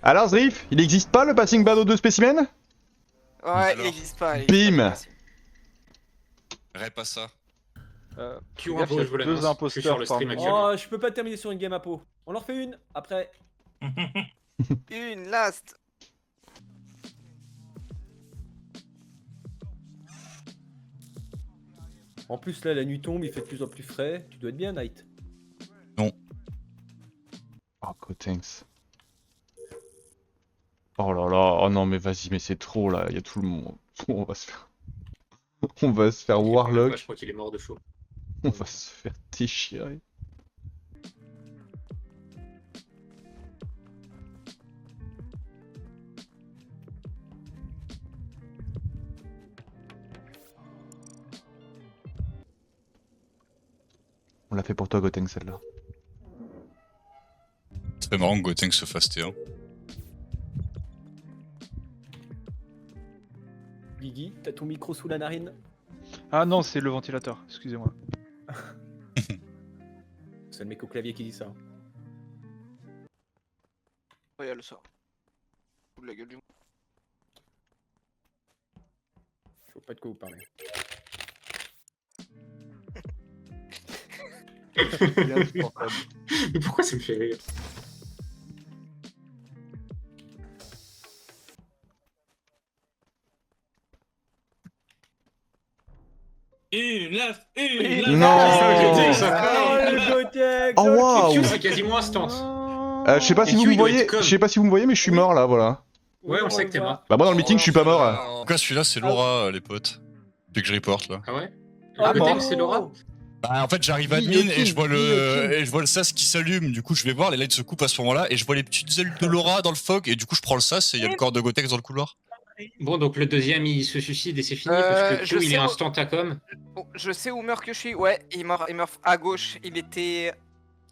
Alors Zrif, il n'existe pas le passing bad aux 2 spécimens? Ouais, il n'existe pas. Bim. Rép à ça. Q1, Gaffe, je y a veux la deux noce. Je suis imposteurs sur le stream parmi- actuellement. Oh, je peux pas terminer sur une game à peau. On en refait une après. Une last. En plus, là, la nuit tombe, il fait de plus en plus frais. Tu dois être bien, Night. Oh, Gotenks. Oh là là, oh non mais vas-y, mais c'est trop là, il y a tout le monde. On va se faire... On va se faire Je Warlock, crois qu'il est mort de chaud. on va se faire déchirer. On l'a fait pour toi Gotenks celle-là. Très marrant que Gotenks se fasse T1. Guigui, t'as ton micro sous la narine. Ah non, c'est le ventilateur, excusez-moi. C'est le mec au clavier qui dit ça. Regarde ça. Fous de la gueule du monde. Je vois pas de quoi vous parlez. Mais pourquoi ça me fait rire? Une last, Non. le Gotex. Oh waouh. Q, c'est quasiment instant. Je sais pas si Et vous Q, me il doit voyez, être comme. je sais pas si vous me voyez mais je suis mort là, voilà. Ouais, on sait que t'es mort. Bah moi dans le meeting je suis pas mort. En tout cas, celui-là, c'est Laura, les potes. Depuis que je reporte là. Ah ouais? Ah Le bon thème, c'est Laura? Bah, en fait, j'arrive admin et je vois le sas qui s'allume. Du coup, je vais voir, les lights se coupent à ce moment-là et je vois les petites ailes de Laura dans le fog et du coup, je prends le sas et il y a le corps de Gotex dans le couloir. Bon, donc le deuxième, il se suicide et c'est fini parce que je Q, il sais est où- instant à com. Oh, je sais où meurt que je suis. Ouais, il meurt à gauche. Il était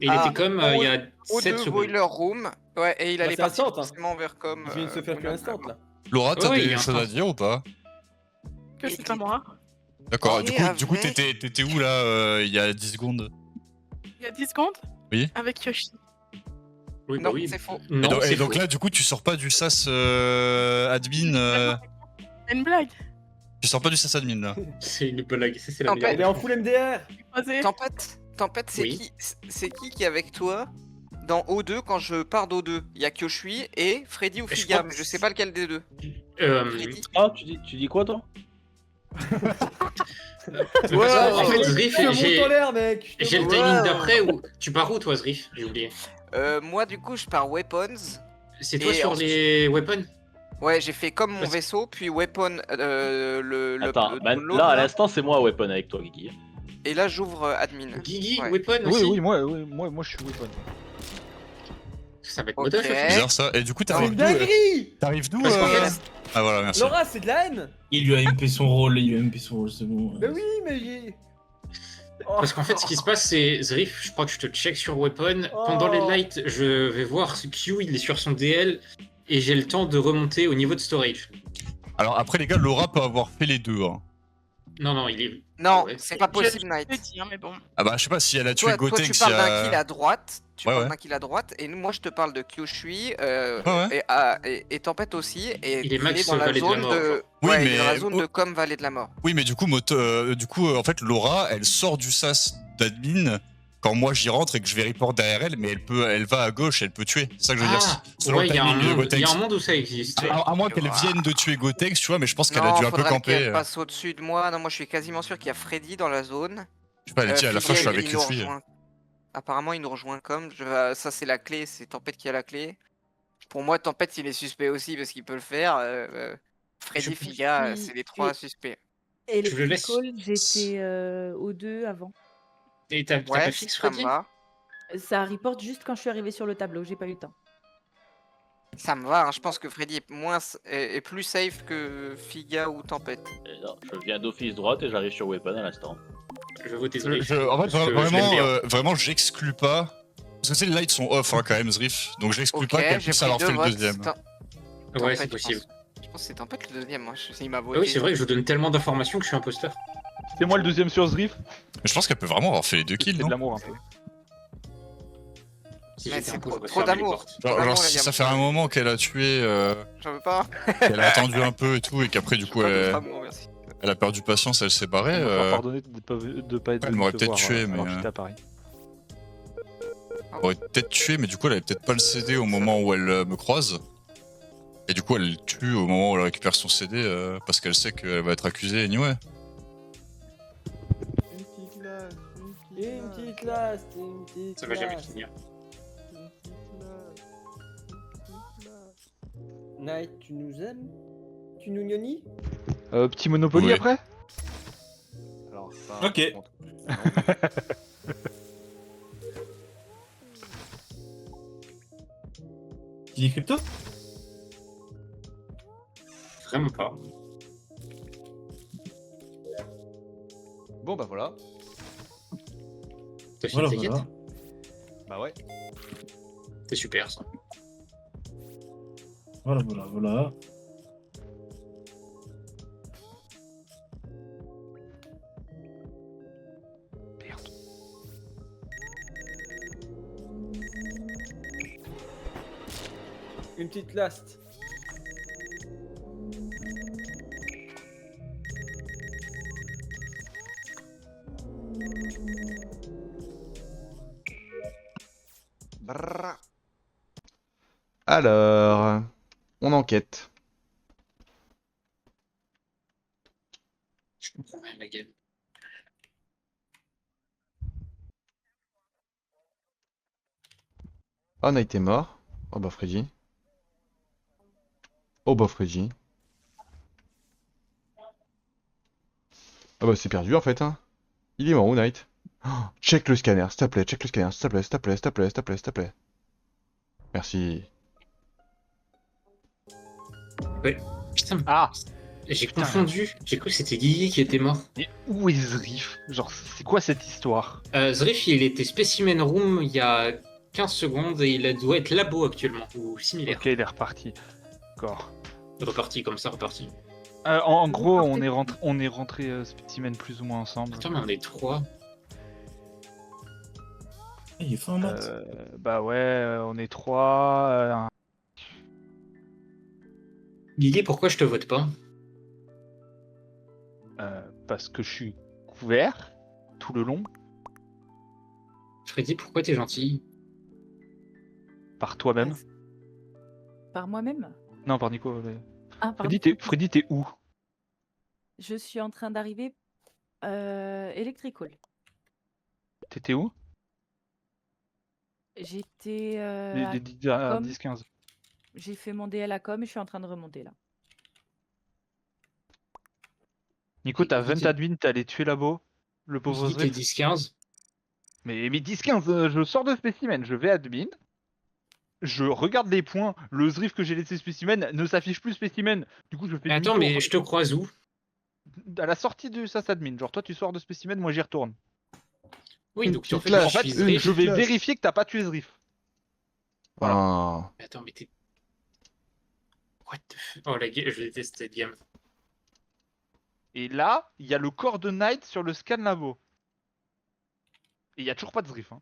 Et il Ah, était comme il y a au 7 2 secondes. boiler room. Ouais, et il Bah, allait c'est partir instant, hein. forcément vers comme. Il vient de se faire que l'instant là. Laura, t'as Ouais, il des y a un choses à sens. dire ou pas? Que c'est pas moi. D'accord, Et du coup, avec- t'étais où là il y a 10 secondes? Il y a 10 secondes. Oui. Avec Yoshi. Oui, bah Non, oui. c'est faux. Non, et c'est donc faux. là, du coup, tu sors pas du sas admin. C'est une blague. Tu sors pas du sas admin là. C'est une blague, ça c'est la Tempête. Il est en full MDR. Posé. Tempête, c'est Oui. qui est avec toi dans O2 quand je pars d'O2? Il y a Kyoshui et Freddy ou Je Figa, crois mais que je sais pas lequel des deux. Freddy. Ah, tu dis quoi, toi? En fait, Zrif, Je te j'ai monte en l'air, mec. j'ai le Ouais. timing d'après où. Tu pars où toi, Zrif? J'ai oublié. Moi, du coup, je pars Weapons. C'est toi Et sur ensuite- les weapons? Ouais, j'ai fait comme mon Parce- vaisseau, puis Weapon, Attends, le bah, download, là à l'instant c'est moi Weapon avec toi, Guigui. Et là, j'ouvre admin. Guigui, Ouais. weapon Oui, aussi? oui, moi je suis weapon. Ça va être Ok. motif aussi. Bizarre ça. Et du coup, C'est t'arrives une d'où dinguerie. T'arrives d'où Parce qu'en fait, Ah voilà, merci. Laura, c'est de la haine. Il lui a MP son rôle, c'est bon. Mais oui, mais il... Oh. Parce qu'en fait, ce qui se passe, c'est Zrif, je crois que je te check sur Weapon. Oh. Pendant les lights, je vais voir ce Q, il est sur son DL. Et j'ai le temps de remonter au niveau de storage. Alors après, les gars, Laura peut avoir fait les deux. Hein. Non, non, il est. Non, Ouais. c'est pas possible, Je Night. l'ai dit, hein, mais bon. Ah bah, je sais pas si elle a tué Toi, tu Gotenks. parles il y a- d'un kill à droite. Tu Ouais, parles ouais. d'un kill à droite. Et moi, je te parle de Kyoshui. Ouais. Et Tempête aussi. Et Il est max dans la Vallée de la zone Mort, genre. Oui, ouais, il est mais- dans la zone de com Vallée de la Mort. Oui, mais du coup, en fait, Laura, elle sort du sas d'admin quand moi j'y rentre et que je vais report derrière elle, mais elle va à gauche, elle peut tuer. C'est ça que je veux dire. Ah, Selon ouais, le il y a un timing de monde- il y a Gotenks. un monde où ça existe. À moins qu'elle vienne de tuer Gotenks, tu vois, mais je pense qu'elle a Non, dû un peu faudrait camper. qu'elle passe au-dessus de moi. Non, moi, je suis quasiment sûr qu'il y a Freddy dans la zone. Je sais pas, elle dit à la fin, je suis Fidel, avec il nous Kyoshui. rejoint. Apparemment, il nous rejoint comme. Ça, c'est la clé. C'est Tempête qui a la clé. Pour moi, Tempête, il est suspect aussi parce qu'il peut le faire. Freddy, Je- Figa, suis- c'est les trois suspects. Et Je le laisse. j'étais au 2 avant. Et t'as Ouais, pas fixe, ça me Freddy? va. Ça reporte juste quand je suis arrivée sur le tableau, j'ai pas eu le temps. Ça me va. Hein. Je pense que Freddy est plus safe que Figa ou Tempête. Non, je viens d'office droite et j'arrive sur Weapon à l'instant. Je vais voter En Zrif. fait, Parce que je l'aime vraiment, bien. vraiment, j'exclus pas. Parce que tu sais, les lights sont off hein, quand même, Zrif. Donc j'exclus Ok, pas qu'elle j'ai puisse pris avoir deux fait le votes. deuxième. Ouais, Tempête, c'est je possible. pense. Je pense que c'est Tempête le deuxième. Moi, il m'a Ah voté. oui, c'est vrai que je donne tellement d'informations que je suis imposteur. C'était moi le deuxième sur Zrif. Mais je pense qu'elle peut vraiment avoir fait les deux kills, C'est de non? l'amour un peu. Si Mais j'étais c'est un coup, trop- j'aurais trop fermé les d'amour. portes. Genre, Vraiment, si là, y a ça fait un moment qu'elle a tué, J'en veux pas. qu'elle a attendu un peu et tout, et qu'après, du Je veux coup, pas d'autre elle, amour, merci. elle a perdu patience, elle s'est barrée. On va faire pardonner de pas être elle venu m'aurait te peut-être voir, tué, mais, alors que j'étais à Paris. elle aurait peut-être tué, mais du coup, elle avait peut-être pas le CD au moment où elle me croise. Et du coup, elle le tue au moment où elle récupère son CD, parce qu'elle sait qu'elle va être accusée anyway. Une petite last, une petite Ça va jamais last. finir. Night, tu nous aimes? Tu nous gnonis? Petit Monopoly Oui. après? Alors, ça, Ok. par contre, non. Tu dis crypto? Vraiment pas. Bon bah voilà. T'as fini Voilà, ta quête voilà. Bah ouais. C'est super ça. Voilà, voilà, voilà. Une petite last. Brrr. Alors, on enquête. Je comprends rien la game. Oh, Knight est mort. Oh bah Freddy. Oh bah Freddy. Ah bah c'est perdu en fait hein. Il est mort où Knight? Oh, check le scanner, s'il te plaît, check le scanner, s'il te plaît, s'il te plaît, s'il te plaît, s'il te plaît, s'il te plaît. Merci. Putain, Ah! j'ai Putain. confondu. J'ai cru que c'était Guigui qui était mort. Mais où est Zrif? Genre, c'est quoi cette histoire? Zrif, il était Specimen Room il y a 15 secondes et il doit être labo actuellement, ou similaire. Ok, il est reparti. D'accord. Reparti comme ça, reparti. En Vous gros, partez- on est rentré spécimen plus ou moins ensemble. Attends, mais on est 3. Il est fin en maths. Bah ouais, on est trois. Guigui, pourquoi je te vote pas? Parce que je suis couvert tout le long Freddy, pourquoi t'es gentil? par toi-même. Par moi-même? Non, par Nico. Ah, pardon. Freddy, t'es où? Je suis en train d'arriver Electrical. T'étais où? J'étais Les à 10-15. J'ai fait mon DL à com et je suis en train de remonter là. Nico, t'as Et 20 t'es- admin, t'es allé tuer Labo, le pauvre Guigui, t'es Zrif. 10-15. Mais 10-15, je sors de spécimen, je vais admin, je regarde les points, le Zrif que j'ai laissé spécimen ne s'affiche plus spécimen. Du coup, je fais Mais attends, demi-tour mais je te croise où? à la sortie de SAS admin. Genre, toi, tu sors de spécimen, moi, j'y retourne. Oui, Une donc en fait, petite je En fait, suis Zrif. je vais vérifier que t'as pas tué Zrif. Voilà. Ah. Mais attends, mais t'es. What the fuck? Oh, je déteste cette game. Et là, il y a le corps de Knight sur le scan labo. Et il y a toujours pas de Zrif. Hein.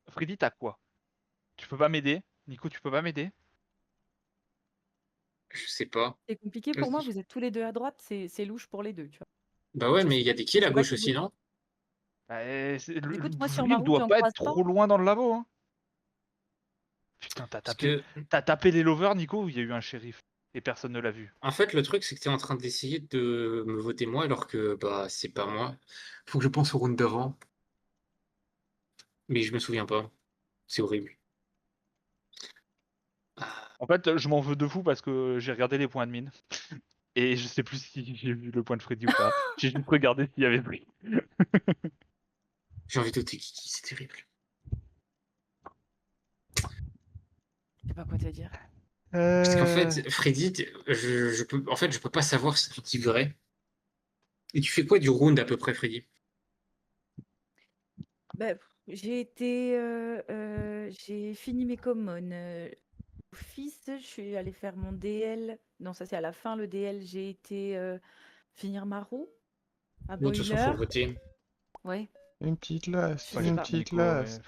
Freddy, t'as quoi? Tu peux pas m'aider? Nico, tu peux pas m'aider? Je sais pas. C'est compliqué pour moi, vous êtes tous les deux à droite, c'est louche pour les deux, tu vois. Bah ouais, Je mais sais il y a pas- des kills je à sais pas gauche qui aussi, vous- non? Le Écoute, moi, sur Zrif ma route, doit j'en pas être croise pas. trop loin dans le labo. Hein. Putain, Parce que, t'as tapé les lovers, Nico, ou il y a eu un shérif? Et personne ne l'a vu. en fait, le truc, c'est que t'es en train d'essayer de me voter moi, alors que, bah, c'est pas moi. Faut que je pense au round d'avant. Mais je me souviens pas. C'est horrible. Ah, En fait, je m'en veux de fou parce que j'ai regardé les points admin. Et je sais plus si j'ai vu le point de Freddy ou pas. J'ai juste regardé s'il y avait pris. j'ai envie de voter Kiki, c'est terrible. Je sais pas quoi te dire. Parce qu'en fait, Freddy, je peux pas savoir si tu dis vrai. Et tu fais quoi du round à peu près, Freddy? Bah, j'ai fini mes commons. Office, je suis allée faire mon DL. Non, ça c'est à la fin, le DL. J'ai été finir ma roue. À Bon, de toute façon, boiler. faut voter. Ouais. Une petite last, Je sais une pas. petite Nico, ouais. last.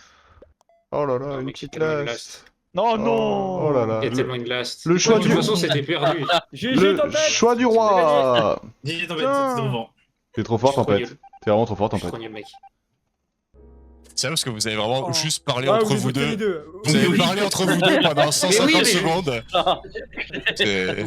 Oh là là, Non, une mais petite c'est tellement une last. Non, Oh, non. oh là là. Il y a Le, tellement une last. le choix De toute du- façon, c'était perdu. GG, le Tempête. choix du Tu l'as roi. GG, Tempête, Putain. c'est devant. T'es trop fort, Je suis trop Tempête. nul. T'es vraiment trop fort, Je suis trop Tempête. nul, mec. C'est vrai parce que vous avez vraiment Oh. juste parlé Ah, entre vous vous écoutez les deux. deux. Vous avez Oui. parlé entre vous deux pendant 150 mais- secondes. C'est-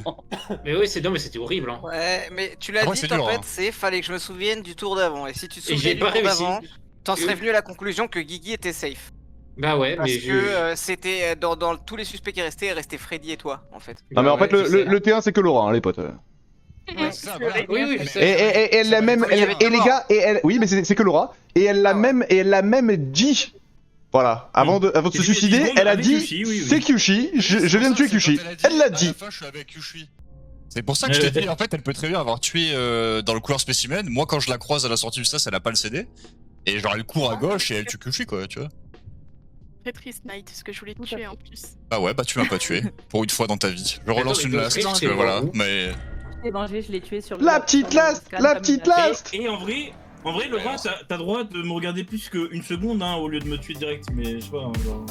Mais oui, non, mais c'était horrible. Hein. Ouais, mais tu l'as Ah ouais, dit, c'est dur, Tempête, hein. c'est fallait que je me souvienne du tour d'avant. Et si tu te Et souviens j'ai du pas tour réussi. d'avant, t'en serais Et- venu à la conclusion que Guigui était safe. Bah ouais, Parce mais que c'était dans tous les suspects qui restaient, il restait Freddy et toi, en fait. Non mais en Bah fait, ouais, je sais. le T1 c'est que Laura, hein, les potes. Ouais, c'est ça, que voilà. les- Oui, oui, je Et, sais. elle l'a Ça même, va être il y avait et les deux gars, et elle, oui mais c'est que Laura. Et elle l'a Ah ouais. même, et elle l'a même dit. Voilà, avant de se Il y a 10 suicider, secondes elle a avec dit Kyushi, oui, oui. c'est Kyushi, je C'est viens de pour tuer ça, c'est Kyushi. quand Elle l'a À dit. la fin, je suis avec Kyushi. C'est pour ça que je t'ai dit, en fait, elle peut très bien avoir tué dans le couloir spécimen. Moi, quand je la croise à la sortie du sas, elle a pas le CD. Et genre, elle court à gauche et elle tue Kyushi, quoi, tu vois. Très triste, Night, parce que je voulais te Tout à tuer fait. en plus. Bah ouais, bah tu m'as pas tué. Pour une fois dans ta vie. Je relance mais une le last, triste, parce c'est que voilà. vous. Mais Je l'ai vengé, je l'ai tué sur le. La petite sur le last, scan la comme petite il a fait. last. Et en vrai, Laura, t'as droit de me regarder plus qu'une seconde hein, au lieu de me tuer direct, mais je sais pas. Genre...